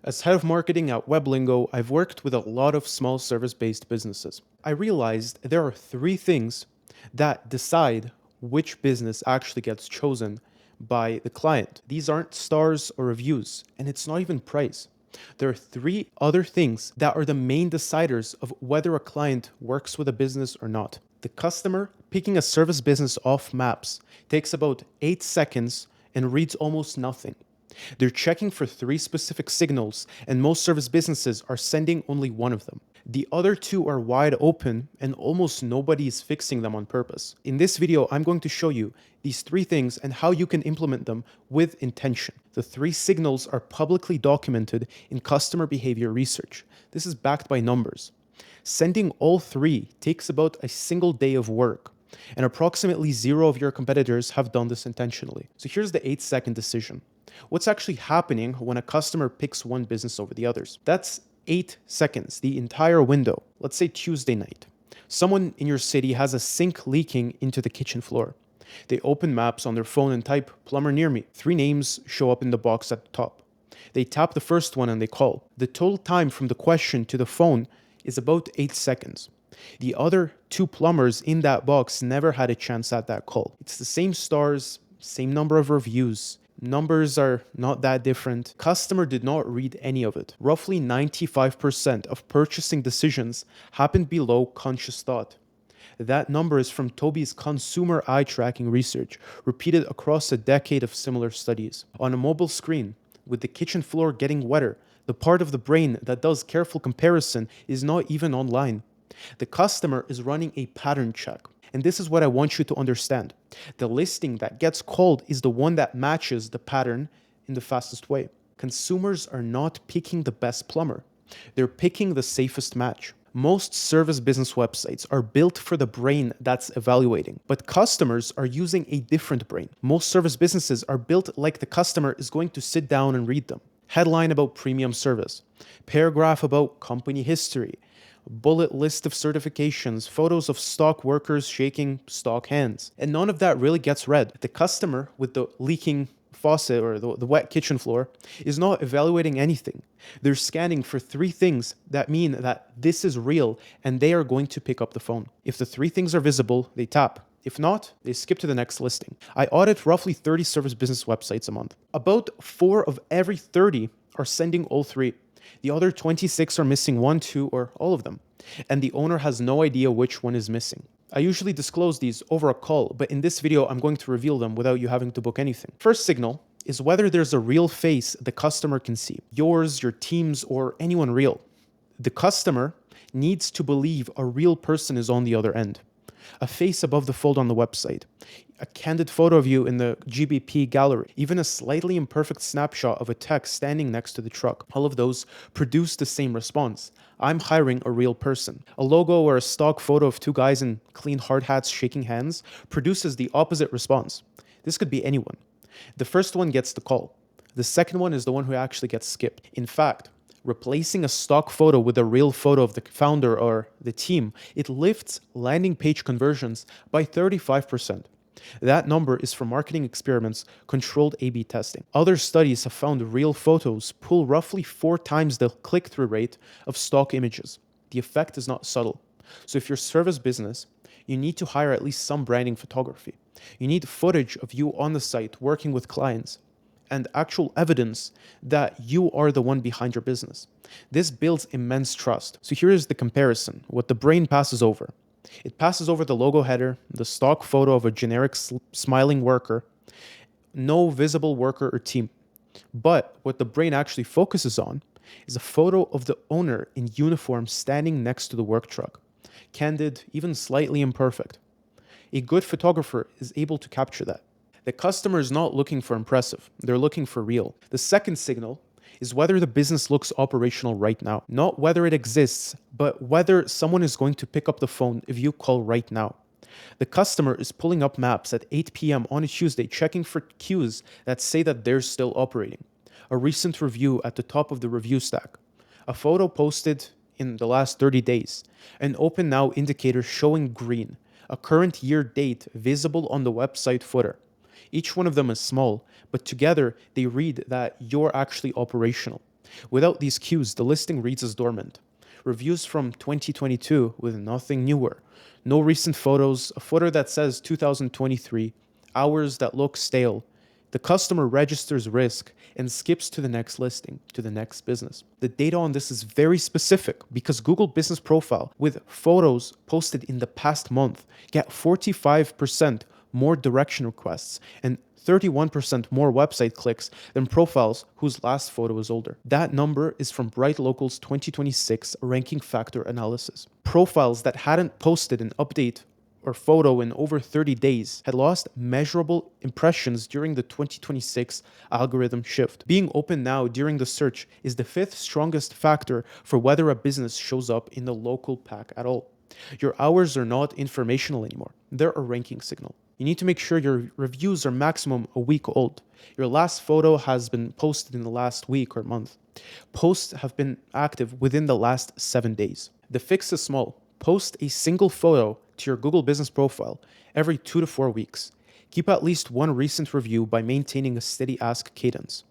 As head of marketing at Weblingo, I've worked with a lot of small service-based businesses. I realized there are three things that decide which business actually gets chosen by the client. These aren't stars or reviews, and it's not even price. There are three other things that are the main deciders of whether a client works with a business or not. The customer picking a service business off maps takes about 8 seconds and reads almost nothing. They're checking for three specific signals, and most service businesses are sending only one of them. The other two are wide open, and almost nobody is fixing them on purpose. In this video, I'm going to show you these three things and how you can implement them with intention. The three signals are publicly documented in customer behavior research. This is backed by numbers. Sending all three takes about a single day of work, and approximately zero of your competitors have done this intentionally. So here's the 8-second decision. What's actually happening when a customer picks one business over the others? That's 8 seconds, the entire window. Let's say Tuesday night. Someone in your city has a sink leaking into the kitchen floor. They open maps on their phone and type plumber near me. 3 names show up in the box at the top. They tap the first one and they call. The total time from the question to the phone is about 8 seconds. The other 2 plumbers in that box never had a chance at that call. It's the same stars, same number of reviews. Numbers are not that different. Customer did not read any of it. Roughly 95% of purchasing decisions happen below conscious thought. That number is from Toby's consumer eye tracking research, repeated across a decade of similar studies. On a mobile screen, with the kitchen floor getting wetter, the part of the brain that does careful comparison is not even online. The customer is running a pattern check. And this is what I want you to understand. The listing that gets called is the one that matches the pattern in the fastest way. Consumers are not picking the best plumber. They're picking the safest match. Most service business websites are built for the brain that's evaluating, but customers are using a different brain. Most service businesses are built like the customer is going to sit down and read them. Headline about premium service, paragraph about company history, bullet list of certifications, photos of stock workers shaking stock hands. And none of that really gets read. The customer with the leaking faucet or the wet kitchen floor is not evaluating anything. They're scanning for 3 things that mean that this is real and they are going to pick up the phone. If the 3 things are visible, they tap. If not, they skip to the next listing. I audit roughly 30 service business websites a month. About 4 of every 30 are sending all 3. The other 26 are missing 1, 2, or all of them, and the owner has no idea which one is missing. I usually disclose these over a call, but in this video, I'm going to reveal them without you having to book anything. First signal is whether there's a real face the customer can see, yours, your team's, or anyone real. The customer needs to believe a real person is on the other end. A face above the fold on the website, a candid photo of you in the GBP gallery, even a slightly imperfect snapshot of a tech standing next to the truck. All of those produce the same response. I'm hiring a real person. A logo or a stock photo of 2 guys in clean hard hats shaking hands produces the opposite response. This could be anyone. The first one gets the call. The second one is the one who actually gets skipped. In fact, replacing a stock photo with a real photo of the founder or the team, it lifts landing page conversions by 35%. That number is from marketing experiments, controlled A/B testing. Other studies have found real photos pull roughly 4 times the click-through rate of stock images. The effect is not subtle. So if you're a service business, you need to hire at least some branding photography. You need footage of you on the site working with clients, and actual evidence that you are the one behind your business. This builds immense trust. So here is the comparison, what the brain passes over. It passes over the logo header, the stock photo of a generic smiling worker, no visible worker or team. But what the brain actually focuses on is a photo of the owner in uniform standing next to the work truck. Candid, even slightly imperfect. A good photographer is able to capture that. The customer is not looking for impressive, they're looking for real. The second signal is whether the business looks operational right now. Not whether it exists, but whether someone is going to pick up the phone if you call right now. The customer is pulling up maps at 8 p.m. on a Tuesday, checking for cues that say that they're still operating. A recent review at the top of the review stack. A photo posted in the last 30 days. An open now indicator showing green. A current year date visible on the website footer. Each one of them is small, but together they read that you're actually operational. Without these cues, the listing reads as dormant. Reviews from 2022 with nothing newer. No recent photos, a photo that says 2023, hours that look stale. The customer registers risk and skips to the next listing, to the next business. The data on this is very specific because Google Business Profile with photos posted in the past month get 45% more direction requests and 31% more website clicks than profiles whose last photo is older. That number is from Bright Local's 2026 ranking factor analysis. Profiles that hadn't posted an update or photo in over 30 days had lost measurable impressions during the 2026 algorithm shift. Being open now during the search is the fifth strongest factor for whether a business shows up in the local pack at all. Your hours are not informational anymore, they're a ranking signal. You need to make sure your reviews are maximum a week old. Your last photo has been posted in the last week or month. Posts have been active within the last 7 days. The fix is small. Post a single photo to your Google Business Profile every 2 to 4 weeks. Keep at least one recent review by maintaining a steady ask cadence.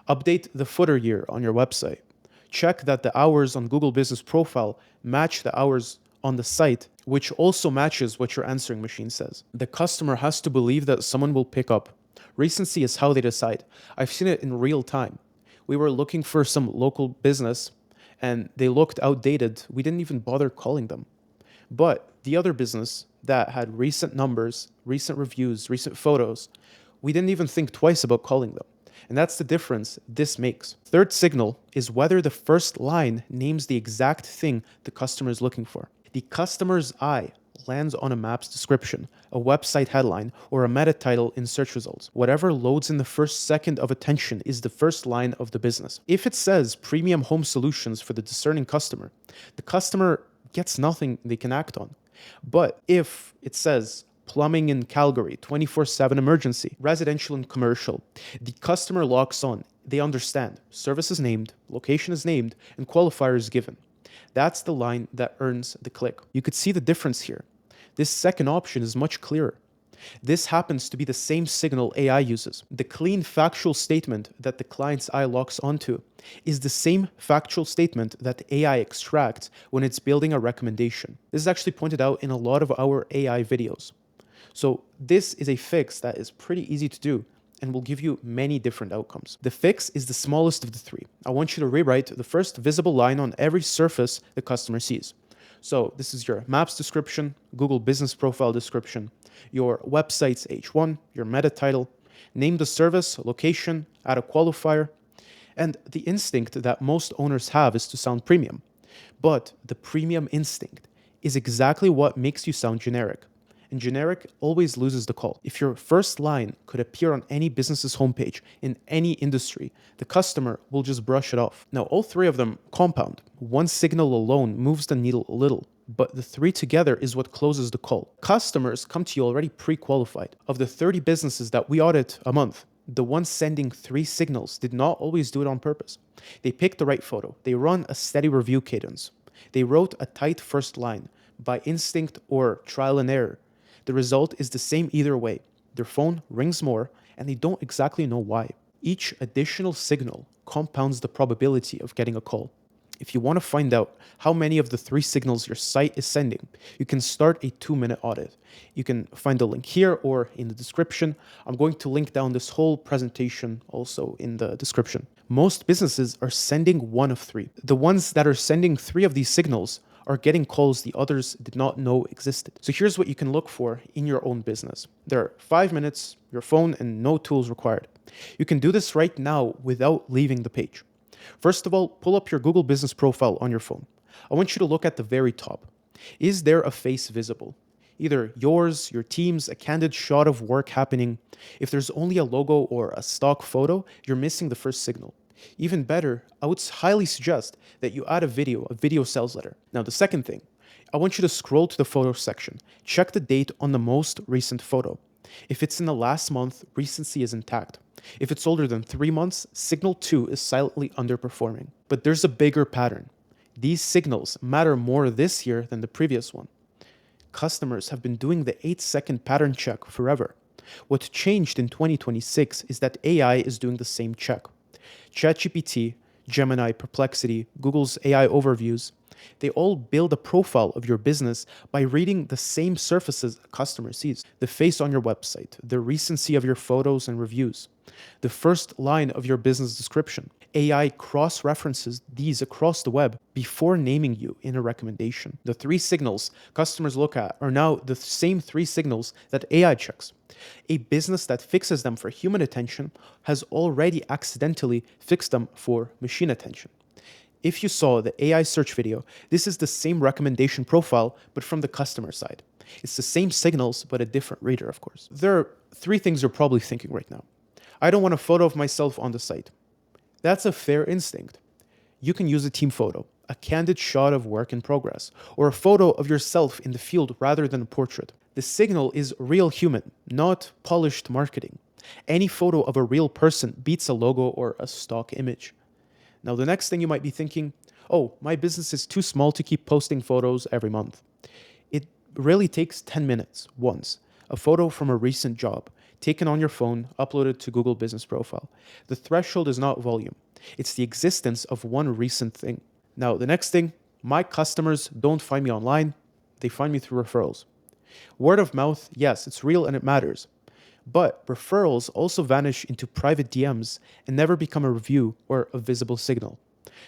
Update the footer year on your website. Check that the hours on Google Business Profile match the hours on the site, which also matches what your answering machine says. The customer has to believe that someone will pick up. Recency is how they decide. I've seen it in real time. We were looking for some local business and they looked outdated. We didn't even bother calling them. But the other business that had recent numbers, recent reviews, recent photos, we didn't even think twice about calling them. And that's the difference this makes. Third signal is whether the first line names the exact thing the customer is looking for. The customer's eye lands on a map's description, a website headline, or a meta title in search results. Whatever loads in the first second of attention is the first line of the business. If it says premium home solutions for the discerning customer, the customer gets nothing they can act on. But if it says plumbing in Calgary, 24/7 emergency, residential and commercial, the customer locks on. They understand. Service is named, location is named, and qualifier is given. That's the line that earns the click. You could see the difference here. This second option is much clearer. This happens to be the same signal AI uses. The clean factual statement that the client's eye locks onto is the same factual statement that AI extracts when it's building a recommendation. This is actually pointed out in a lot of our AI videos. So this is a fix that is pretty easy to do and will give you many different outcomes. The fix is the smallest of the three. I want you to rewrite the first visible line on every surface the customer sees. So this is your Maps description, Google Business Profile description, your website's H1, your meta title, name the service, location, add a qualifier, and the instinct that most owners have is to sound premium. But the premium instinct is exactly what makes you sound generic. And generic always loses the call. If your first line could appear on any business's homepage in any industry, the customer will just brush it off. Now, all three of them compound. One signal alone moves the needle a little, but the three together is what closes the call. Customers come to you already pre-qualified. Of the 30 businesses that we audit a month, the ones sending 3 signals did not always do it on purpose. They picked the right photo. They run a steady review cadence. They wrote a tight first line by instinct or trial and error. The result is the same either way. Their phone rings more, and they don't exactly know why. Each additional signal compounds the probability of getting a call. If you want to find out how many of the 3 signals your site is sending, you can start a 2-minute audit. You can find the link here or in the description. I'm going to link down this whole presentation also in the description. Most businesses are sending one of 3. The ones that are sending 3 of these signals are getting calls the others did not know existed. So here's what you can look for in your own business. There are 5 minutes, your phone, and no tools required. You can do this right now without leaving the page. First of all, pull up your Google Business Profile on your phone. I want you to look at the very top. Is there a face visible? Either yours, your team's, a candid shot of work happening. If there's only a logo or a stock photo, you're missing the first signal. Even better, I would highly suggest that you add a video sales letter. Now, the second thing, I want you to scroll to the photo section. Check the date on the most recent photo. If it's in the last month, recency is intact. If it's older than 3 months, signal 2 is silently underperforming. But there's a bigger pattern. These signals matter more this year than the previous one. Customers have been doing the 8-second pattern check forever. What changed in 2026 is that AI is doing the same check. ChatGPT Gemini, Perplexity, Google's AI overviews, they all build a profile of your business by reading the same surfaces a customer sees: the face on your website, the recency of your photos and reviews, the first line of your business description. AI cross references these across the web before naming you in a recommendation. The three signals customers look at are now the same three signals that AI checks. A business that fixes them for human attention has already accidentally fixed them for machine attention. If you saw the AI search video, this is the same recommendation profile, but from the customer side. It's the same signals, but a different reader, of course. There are three things you're probably thinking right now. I don't want a photo of myself on the site. That's a fair instinct. You can use a team photo, a candid shot of work in progress, or a photo of yourself in the field rather than a portrait. The signal is real human, not polished marketing. Any photo of a real person beats a logo or a stock image. Now, the next thing you might be thinking, oh, my business is too small to keep posting photos every month. It really takes 10 minutes once. A photo from a recent job, taken on your phone, uploaded to Google Business Profile. The threshold is not volume. It's the existence of one recent thing. Now, the next thing, my customers don't find me online. They find me through referrals. Word of mouth, yes, it's real and it matters. But referrals also vanish into private DMs and never become a review or a visible signal.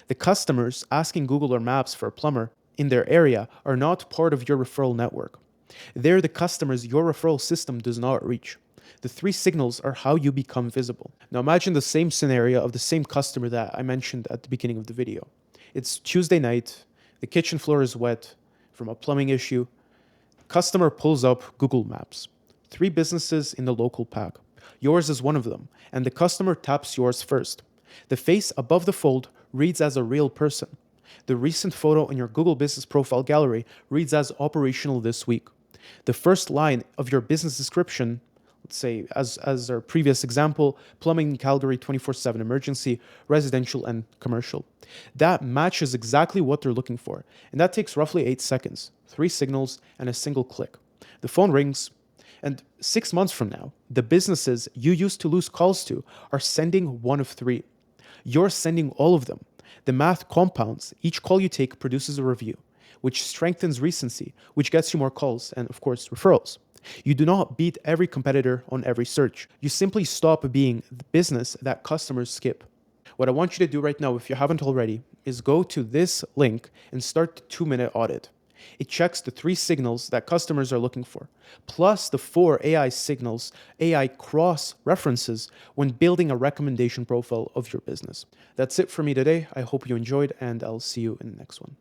The customers asking Google or Maps for a plumber in their area are not part of your referral network. They're the customers your referral system does not reach. The three signals are how you become visible. Now imagine the same scenario of the same customer that I mentioned at the beginning of the video. It's Tuesday night, the kitchen floor is wet from a plumbing issue. Customer pulls up Google Maps. 3 businesses in the local pack. Yours is one of them, and the customer taps yours first. The face above the fold reads as a real person. The recent photo in your Google Business Profile gallery reads as operational this week. The first line of your business description, let's say, as our previous example, plumbing in Calgary 24/7 emergency, residential and commercial. That matches exactly what they're looking for, and that takes roughly 8 seconds, 3 signals, and a single click. The phone rings, and 6 months from now, the businesses you used to lose calls to are sending one of 3. You're sending all of them. The math compounds. Each call you take produces a review, which strengthens recency, which gets you more calls and, of course, referrals. You do not beat every competitor on every search. You simply stop being the business that customers skip. What I want you to do right now, if you haven't already, is go to this link and start the 2-minute audit. It checks the 3 signals that customers are looking for, plus the 4 AI signals AI cross references when building a recommendation profile of your business. That's it for me today. I hope you enjoyed, and I'll see you in the next one.